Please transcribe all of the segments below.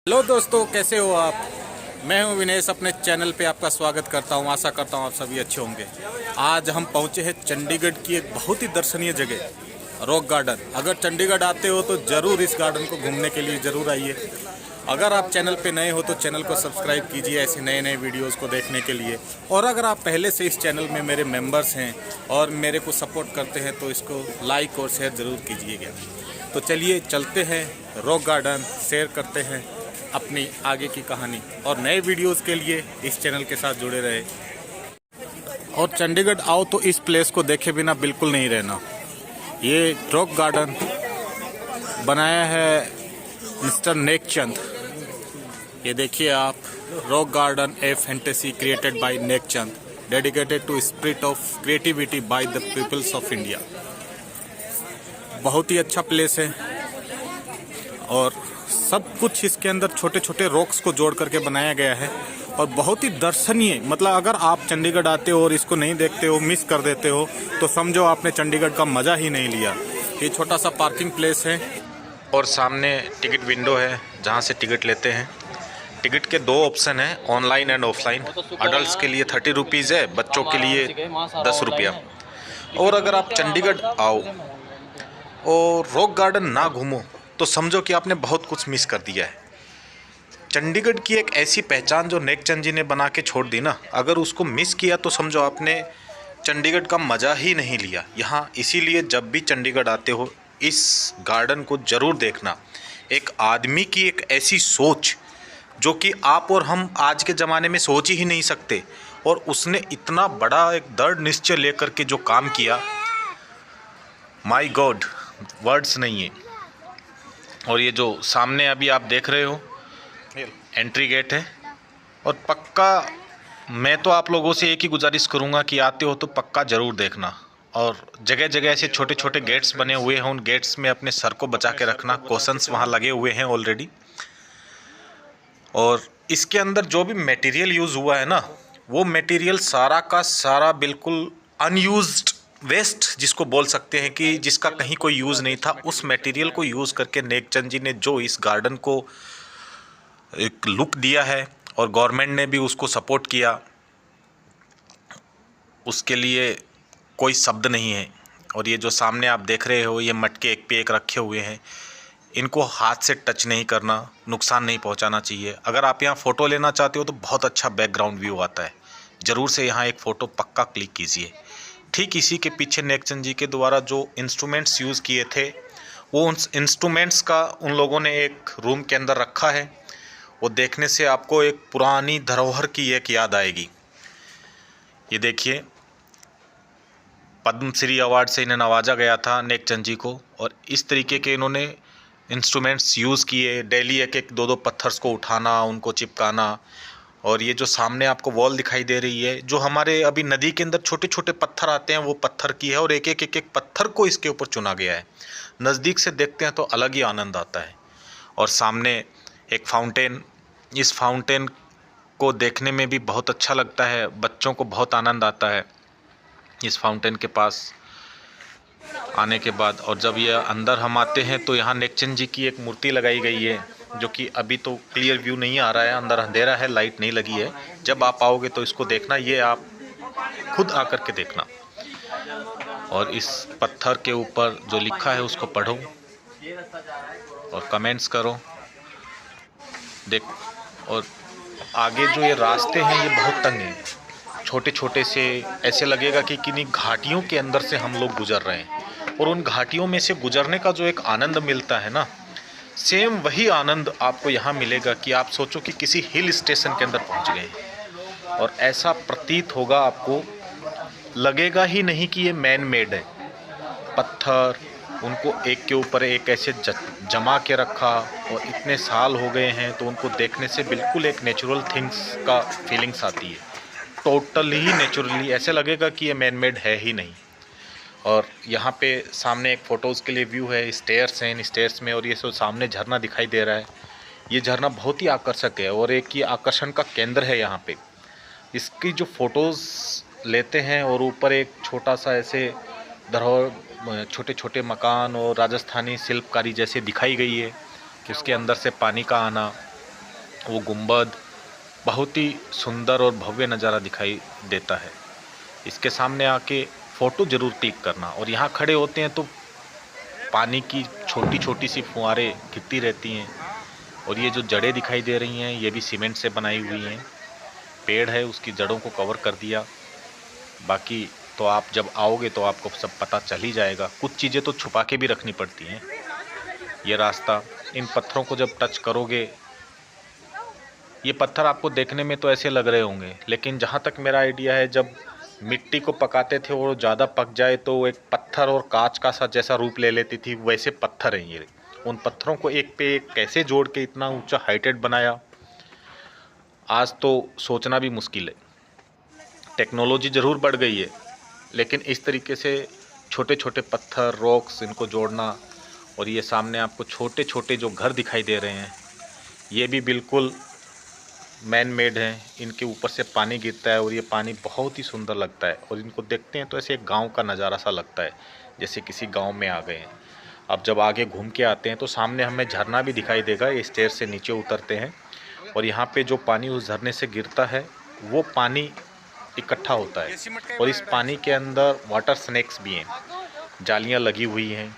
Hello दोस्तों, कैसे हो आप। मैं हूं विनेश, अपने चैनल पे आपका स्वागत करता हूं। आशा करता हूं आप सभी अच्छे होंगे। आज हम पहुंचे हैं चंडीगढ़ की एक बहुत ही दर्शनीय जगह, रॉक गार्डन। अगर चंडीगढ़ आते हो तो ज़रूर इस गार्डन को घूमने के लिए ज़रूर आइए। अगर आप चैनल पे नए हो तो चैनल को सब्सक्राइब कीजिए ऐसे नए नए वीडियोस को देखने के लिए। और अगर आप पहले से इस चैनल में मेरे मेंबर्स हैं और मेरे को सपोर्ट करते हैं तो इसको लाइक और शेयर ज़रूर कीजिएगा। तो चलिए चलते हैं रॉक गार्डन, शेयर करते हैं अपनी आगे की कहानी। और नए वीडियोस के लिए इस चैनल के साथ जुड़े रहे। और चंडीगढ़ आओ तो इस प्लेस को देखे बिना बिल्कुल नहीं रहना। ये रॉक गार्डन बनाया है मिस्टर नेकचंद। ये देखिए आप, rock garden a fantasy created by Nekchand, dedicated to spirit of creativity by the peoples of India. बहुत ही अच्छा प्लेस है और सब कुछ इसके अंदर छोटे छोटे रॉक्स को जोड़ करके बनाया गया है और बहुत ही दर्शनीय। मतलब अगर आप चंडीगढ़ आते हो और इसको नहीं देखते हो, मिस कर देते हो, तो समझो आपने चंडीगढ़ का मज़ा ही नहीं लिया। ये छोटा सा पार्किंग प्लेस है और सामने टिकट विंडो है जहाँ से टिकट लेते हैं। टिकट के दो ऑप्शन हैं, ऑनलाइन एंड ऑफलाइन। अडल्ट के लिए 30 रुपीज़ है, बच्चों के लिए 10 रुपया। और अगर आप चंडीगढ़ आओ और रॉक गार्डन ना घूमो तो समझो कि आपने बहुत कुछ मिस कर दिया है। चंडीगढ़ की एक ऐसी पहचान जो नेकचंद जी ने बना के छोड़ दी ना, अगर उसको मिस किया तो समझो आपने चंडीगढ़ का मज़ा ही नहीं लिया। यहाँ इसीलिए जब भी चंडीगढ़ आते हो इस गार्डन को ज़रूर देखना। एक आदमी की एक ऐसी सोच जो कि आप और हम आज के ज़माने में सोच ही नहीं सकते, और उसने इतना बड़ा एक दृढ़ निश्चय लेकर के जो काम किया, माय गॉड, वर्ड्स नहीं है। और ये जो सामने अभी आप देख रहे हो एंट्री गेट है। और पक्का मैं तो आप लोगों से एक ही गुजारिश करूंगा कि आते हो तो पक्का ज़रूर देखना। और जगह जगह ऐसे छोटे छोटे गेट्स बने हुए हैं, उन गेट्स में अपने सर को बचा के रखना। क्वेश्चंस वहाँ लगे हुए हैं ऑलरेडी। और इसके अंदर जो भी मटेरियल यूज़ हुआ है ना, वो मटेरियल सारा का सारा बिल्कुल अनयूज्ड वेस्ट जिसको बोल सकते हैं, कि जिसका कहीं कोई यूज़ नहीं था, उस मटेरियल को यूज़ करके नेकचंद जी ने जो इस गार्डन को एक लुक दिया है और गवर्नमेंट ने भी उसको सपोर्ट किया, उसके लिए कोई शब्द नहीं है। और ये जो सामने आप देख रहे हो, ये मटके एक पे एक रखे हुए हैं, इनको हाथ से टच नहीं करना, नुकसान नहीं पहुंचाना चाहिए। अगर आप यहाँ फ़ोटो लेना चाहते हो तो बहुत अच्छा बैकग्राउंड व्यू आता है, ज़रूर से यहाँ एक फ़ोटो पक्का क्लिक कीजिए। ठीक इसी के पीछे नेकचंद जी के द्वारा जो इंस्ट्रूमेंट्स यूज़ किए थे, वो उन इंस्ट्रूमेंट्स का उन लोगों ने एक रूम के अंदर रखा है। वो देखने से आपको एक पुरानी धरोहर की एक याद आएगी। ये देखिए, पद्मश्री अवार्ड से इन्हें नवाजा गया था नेकचंद जी को, और इस तरीके के इन्होंने इंस्ट्रूमेंट्स यूज़ किए। डेली एक एक दो दो पत्थर्स को उठाना, उनको चिपकाना। और ये जो सामने आपको वॉल दिखाई दे रही है, जो हमारे अभी नदी के अंदर छोटे छोटे पत्थर आते हैं, वो पत्थर की है। और एक एक एक एक पत्थर को इसके ऊपर चुना गया है। नज़दीक से देखते हैं तो अलग ही आनंद आता है। और सामने एक फाउंटेन, इस फाउंटेन को देखने में भी बहुत अच्छा लगता है, बच्चों को बहुत आनंद आता है इस फाउंटेन के पास आने के बाद। और जब ये अंदर हम आते हैं तो यहाँ नेकचंद जी की एक मूर्ति लगाई गई है, जो कि अभी तो क्लियर व्यू नहीं आ रहा है, अंदर अंधेरा है, लाइट नहीं लगी है। जब आप आओगे तो इसको देखना, ये आप खुद आकर के देखना। और इस पत्थर के ऊपर जो लिखा है उसको पढ़ो और कमेंट्स करो, देख। और आगे जो ये रास्ते हैं ये बहुत तंग हैं, छोटे छोटे से, ऐसे लगेगा कि किन्हीं घाटियों के अंदर से हम लोग गुजर रहे हैं। और उन घाटियों में से गुजरने का जो एक आनंद मिलता है ना, सेम वही आनंद आपको यहाँ मिलेगा कि आप सोचो कि किसी हिल स्टेशन के अंदर पहुँच गए हैं। और ऐसा प्रतीत होगा, आपको लगेगा ही नहीं कि ये मैन मेड है। पत्थर उनको एक के ऊपर एक ऐसे जमा के रखा, और इतने साल हो गए हैं, तो उनको देखने से बिल्कुल एक नेचुरल थिंग्स का फीलिंग्स आती है। टोटली नेचुरली ऐसे लगेगा कि ये मैन मेड है ही नहीं। और यहाँ पे सामने एक फ़ोटोज़ के लिए व्यू है, स्टेयर्स हैं इन स्टेयर्स में, और ये सब सामने झरना दिखाई दे रहा है। ये झरना बहुत ही आकर्षक है और एक ये आकर्षण का केंद्र है यहाँ पे। इसकी जो फ़ोटोज़ लेते हैं, और ऊपर एक छोटा सा ऐसे धरोहर, छोटे छोटे मकान और राजस्थानी शिल्पकारी जैसे दिखाई गई है कि उसके अंदर से पानी का आना। वो गुंबद बहुत ही सुंदर और भव्य नज़ारा दिखाई देता है। इसके सामने आके फ़ोटो ज़रूर क्लिक करना। और यहाँ खड़े होते हैं तो पानी की छोटी छोटी सी फुहारें गिरती रहती हैं। और ये जो जड़ें दिखाई दे रही हैं ये भी सीमेंट से बनाई हुई हैं। पेड़ है उसकी जड़ों को कवर कर दिया। बाकी तो आप जब आओगे तो आपको सब पता चल ही जाएगा। कुछ चीज़ें तो छुपा के भी रखनी पड़ती हैं। ये रास्ता, इन पत्थरों को जब टच करोगे, ये पत्थर आपको देखने में तो ऐसे लग रहे होंगे, लेकिन जहाँ तक मेरा आइडिया है, जब मिट्टी को पकाते थे और ज़्यादा पक जाए तो एक पत्थर और कांच का सा जैसा रूप ले लेती थी, वैसे पत्थर हैं ये। उन पत्थरों को एक पे एक कैसे जोड़ के इतना ऊंचा हाइटेड बनाया, आज तो सोचना भी मुश्किल है। टेक्नोलॉजी ज़रूर बढ़ गई है, लेकिन इस तरीके से छोटे छोटे पत्थर, रॉक्स, इनको जोड़ना। और ये सामने आपको छोटे छोटे जो घर दिखाई दे रहे हैं, ये भी बिल्कुल मैन मेड हैं। इनके ऊपर से पानी गिरता है और ये पानी बहुत ही सुंदर लगता है। और इनको देखते हैं तो ऐसे एक गांव का नज़ारा सा लगता है, जैसे किसी गांव में आ गए हैं। अब जब आगे घूम के आते हैं तो सामने हमें झरना भी दिखाई देगा। ये स्टेयर से नीचे उतरते हैं और यहाँ पे जो पानी उस झरने से गिरता है वो पानी इकट्ठा होता है। और इस पानी के अंदर वाटर स्नेक्स भी हैं, जालियाँ लगी हुई हैं,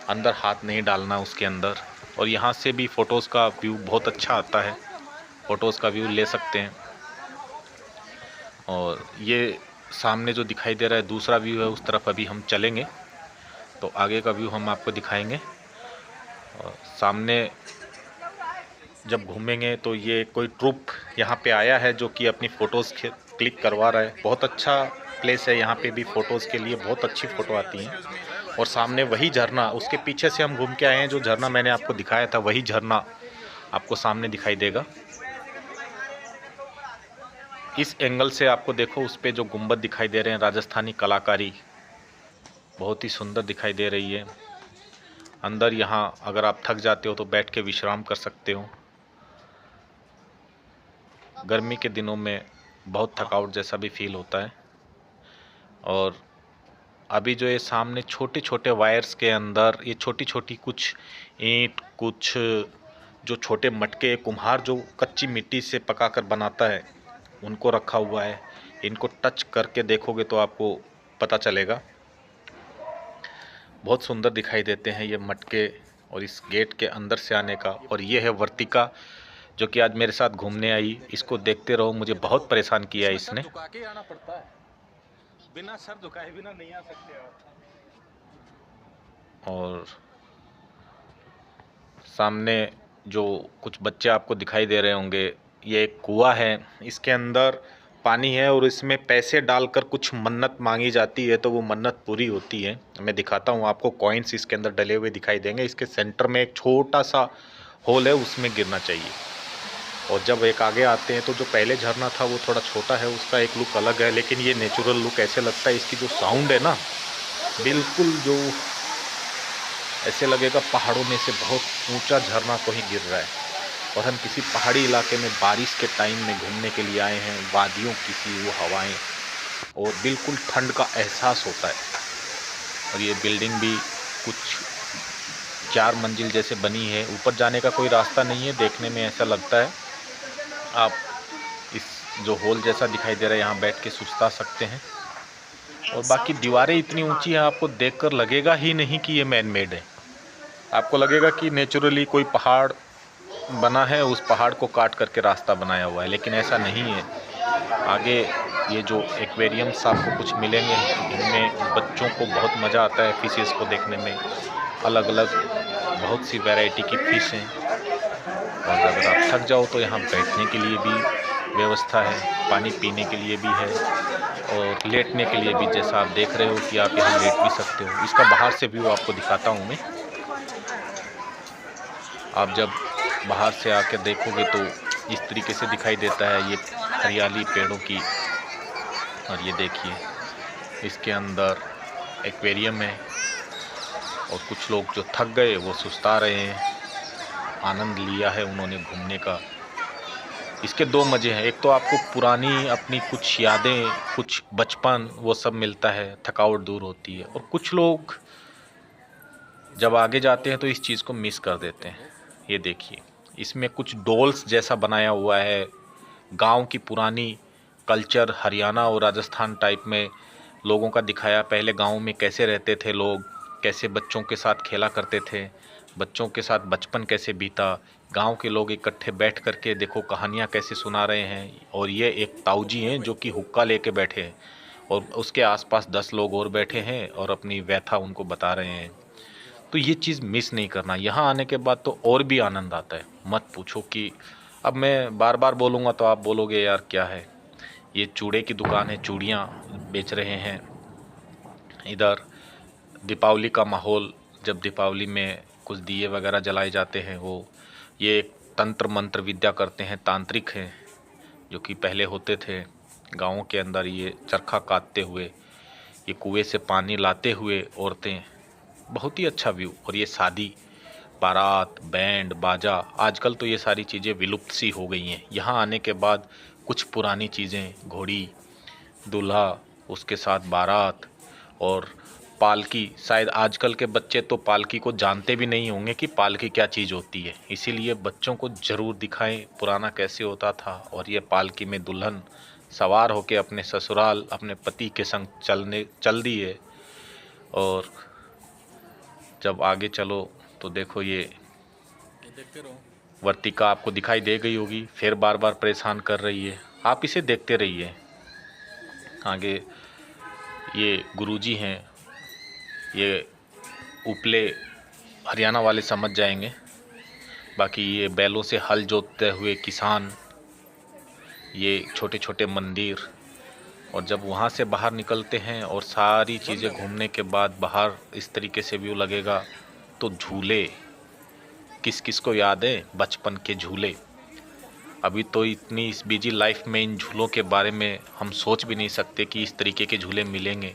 अंदर हाथ नहीं डालना उसके अंदर। और यहाँ से भी फ़ोटोज़ का व्यू बहुत अच्छा आता है, फ़ोटोज़ का व्यू ले सकते हैं। और ये सामने जो दिखाई दे रहा है दूसरा व्यू है, उस तरफ अभी हम चलेंगे तो आगे का व्यू हम आपको दिखाएंगे। और सामने जब घूमेंगे तो ये कोई ट्रुप यहाँ पे आया है जो कि अपनी फ़ोटोज़ क्लिक करवा रहा है। बहुत अच्छा प्लेस है, यहाँ पे भी फ़ोटोज़ के लिए बहुत अच्छी फ़ोटो आती हैं। और सामने वही झरना, उसके पीछे से हम घूम के आए हैं, जो झरना मैंने आपको दिखाया था वही झरना आपको सामने दिखाई देगा। इस एंगल से आपको देखो, उस पे जो गुंबद दिखाई दे रहे हैं, राजस्थानी कलाकारी बहुत ही सुंदर दिखाई दे रही है। अंदर यहाँ अगर आप थक जाते हो तो बैठ के विश्राम कर सकते हो। गर्मी के दिनों में बहुत थकावट जैसा भी फील होता है। और अभी जो ये सामने छोटे छोटे वायर्स के अंदर ये छोटी छोटी कुछ ईंट, कुछ जो छोटे मटके, कुम्हार जो कच्ची मिट्टी से पका कर बनाता है, उनको रखा हुआ है। इनको टच करके देखोगे तो आपको पता चलेगा, बहुत सुंदर दिखाई देते हैं ये मटके। और इस गेट के अंदर से आने का। और ये है वर्तिका, जो कि आज मेरे साथ घूमने आई। इसको देखते रहो, मुझे बहुत परेशान किया है इसने। आना पड़ता है, बिना सर झुकाए बिना नहीं आ सकते आप। और सामने जो कुछ बच्चे आपको दिखाई दे रहे होंगे, ये एक कुआं है, इसके अंदर पानी है और इसमें पैसे डालकर कुछ मन्नत मांगी जाती है तो वो मन्नत पूरी होती है। मैं दिखाता हूँ आपको, कॉइन्स इसके अंदर डले हुए दिखाई देंगे। इसके सेंटर में एक छोटा सा होल है, उसमें गिरना चाहिए। और जब एक आगे आते हैं तो जो पहले झरना था वो थोड़ा छोटा है, उसका एक लुक अलग है, लेकिन ये नेचुरल लुक ऐसे लगता है। इसकी जो साउंड है ना, बिल्कुल जो ऐसे लगेगा पहाड़ों में से बहुत ऊंचा झरना कोई गिर रहा है। और हम किसी पहाड़ी इलाके में बारिश के टाइम में घूमने के लिए आए हैं। वादियों की सी वो हवाएं और बिल्कुल ठंड का एहसास होता है। और ये बिल्डिंग भी कुछ 4 मंजिल जैसे बनी है। ऊपर जाने का कोई रास्ता नहीं है, देखने में ऐसा लगता है। आप इस जो हॉल जैसा दिखाई दे रहा है, यहाँ बैठ के सुस्ता सकते हैं। और बाकी दीवारें इतनी ऊंची हैं, आपको देखकर लगेगा ही नहीं कि ये मैन मेड है। आपको लगेगा कि नेचुरली कोई पहाड़ बना है, उस पहाड़ को काट करके रास्ता बनाया हुआ है, लेकिन ऐसा नहीं है। आगे ये जो एक्वेरियम्स आपको कुछ मिलेंगे, इनमें बच्चों को बहुत मज़ा आता है फिशेस को देखने में। अलग अलग बहुत सी वैरायटी की फ़िश हैं। और अगर आप थक जाओ तो यहाँ बैठने के लिए भी व्यवस्था है, पानी पीने के लिए भी है और लेटने के लिए भी। जैसा आप देख रहे हो कि आप यहाँ लेट भी सकते हो। इसका बाहर से व्यू आपको दिखाता हूँ मैं। आप जब बाहर से आकर देखोगे तो इस तरीके से दिखाई देता है ये हरियाली पेड़ों की। और ये देखिए, इसके अंदर एक्वेरियम है और कुछ लोग जो थक गए वो सुस्ता रहे हैं। आनंद लिया है उन्होंने घूमने का। इसके 2 मज़े हैं, एक तो आपको पुरानी अपनी कुछ यादें, कुछ बचपन, वो सब मिलता है, थकावट दूर होती है। और कुछ लोग जब आगे जाते हैं तो इस चीज़ को मिस कर देते हैं। ये देखिए, इसमें कुछ डॉल्स जैसा बनाया हुआ है, गांव की पुरानी कल्चर हरियाणा और राजस्थान टाइप में लोगों का दिखाया। पहले गांव में कैसे रहते थे लोग, कैसे बच्चों के साथ खेला करते थे, बच्चों के साथ बचपन कैसे बीता, गांव के लोग इकट्ठे बैठ करके देखो कहानियाँ कैसे सुना रहे हैं। और ये एक ताऊजी हैं जो कि हुक्का लेके बैठे हैं और उसके आसपास 10 लोग और बैठे हैं और अपनी व्यथा उनको बता रहे हैं। तो ये चीज़ मिस नहीं करना। यहाँ आने के बाद तो और भी आनंद आता है, मत पूछो। कि अब मैं बार बार बोलूँगा तो आप बोलोगे यार क्या है। ये चूड़े की दुकान है, चूड़ियाँ बेच रहे हैं। इधर दीपावली का माहौल, जब दीपावली में कुछ दिए वगैरह जलाए जाते हैं, वो ये एक तंत्र मंत्र विद्या करते हैं, तांत्रिक हैं जो कि पहले होते थे गाँवों के अंदर। ये चरखा काटते हुए, ये कुएं से पानी लाते हुए औरतें, बहुत ही अच्छा व्यू। और ये शादी, बारात, बैंड बाजा, आजकल तो ये सारी चीज़ें विलुप्त सी हो गई हैं। यहाँ आने के बाद कुछ पुरानी चीज़ें, घोड़ी, दूल्हा, उसके साथ बारात और पालकी। शायद आजकल के बच्चे तो पालकी को जानते भी नहीं होंगे कि पालकी क्या चीज़ होती है। इसीलिए बच्चों को ज़रूर दिखाएं पुराना कैसे होता था। और ये पालकी में दुल्हन सवार होकर अपने ससुराल अपने पति के संग चल दी है। और जब आगे चलो तो देखो ये देखते रहो। वर्तिका आपको दिखाई दे गई होगी, फिर बार बार परेशान कर रही है। आप इसे देखते रहिए। आगे ये गुरुजी हैं, ये उपले हरियाणा वाले समझ जाएंगे। बाकी ये बैलों से हल जोतते हुए किसान, ये छोटे छोटे मंदिर। और जब वहाँ से बाहर निकलते हैं और सारी चीज़ें घूमने के बाद बाहर इस तरीके से व्यू लगेगा, तो झूले, किस किस को याद है बचपन के झूले। अभी तो इतनी इस बिजी लाइफ में इन झूलों के बारे में हम सोच भी नहीं सकते कि इस तरीके के झूले मिलेंगे।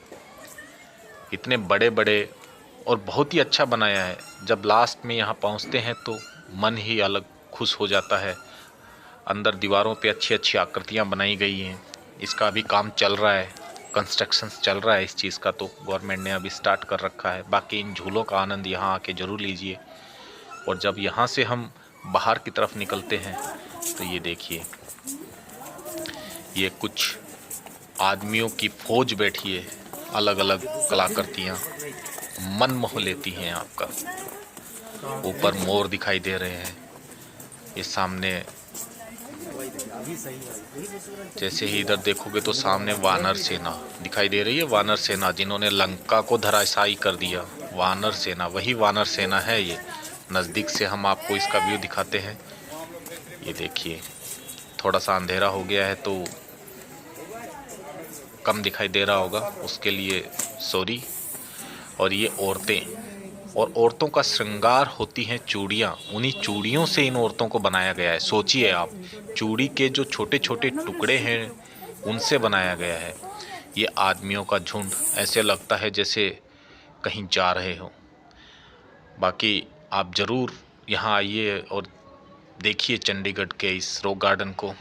इतने बड़े बड़े और बहुत ही अच्छा बनाया है। जब लास्ट में यहाँ पहुँचते हैं तो मन ही अलग खुश हो जाता है। अंदर दीवारों पे अच्छी अच्छी आकृतियाँ बनाई गई हैं। इसका अभी काम चल रहा है, कंस्ट्रक्शन चल रहा है इस चीज़ का, तो गवर्नमेंट ने अभी स्टार्ट कर रखा है। बाकी इन झूलों का आनंद यहाँ आके ज़रूर लीजिए। और जब यहाँ से हम बाहर की तरफ निकलते हैं तो ये देखिए, ये कुछ आदमियों की फौज बैठी है, अलग अलग कलाकृतियाँ मन मोह लेती हैं आपका। ऊपर मोर दिखाई दे रहे हैं। ये सामने जैसे ही इधर देखोगे तो सामने वानर सेना दिखाई दे रही है। वानर सेना जिन्होंने लंका को धराशायी कर दिया, वानर सेना, वही वानर सेना है ये। नज़दीक से हम आपको इसका व्यू दिखाते हैं। ये देखिए, थोड़ा सा अंधेरा हो गया है तो कम दिखाई दे रहा होगा, उसके लिए सॉरी। और ये औरतें, और औरतों का श्रृंगार होती हैं चूड़ियाँ। उन्हीं चूड़ियों से इन औरतों को बनाया गया है। सोचिए आप, चूड़ी के जो छोटे छोटे टुकड़े हैं उनसे बनाया गया है। ये आदमियों का झुंड, ऐसे लगता है जैसे कहीं जा रहे हो। बाकी आप ज़रूर यहाँ आइए और देखिए चंडीगढ़ के इस रॉक गार्डन को।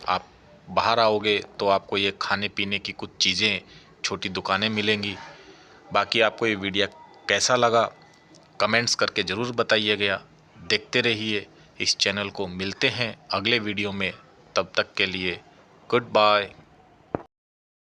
आप बाहर आओगे तो आपको ये खाने पीने की कुछ चीज़ें, छोटी दुकानें मिलेंगी। बाकी आपको ये वीडियो कैसा लगा कमेंट्स करके ज़रूर बताइएगा। देखते रहिए इस चैनल को। मिलते हैं अगले वीडियो में, तब तक के लिए गुड बाय।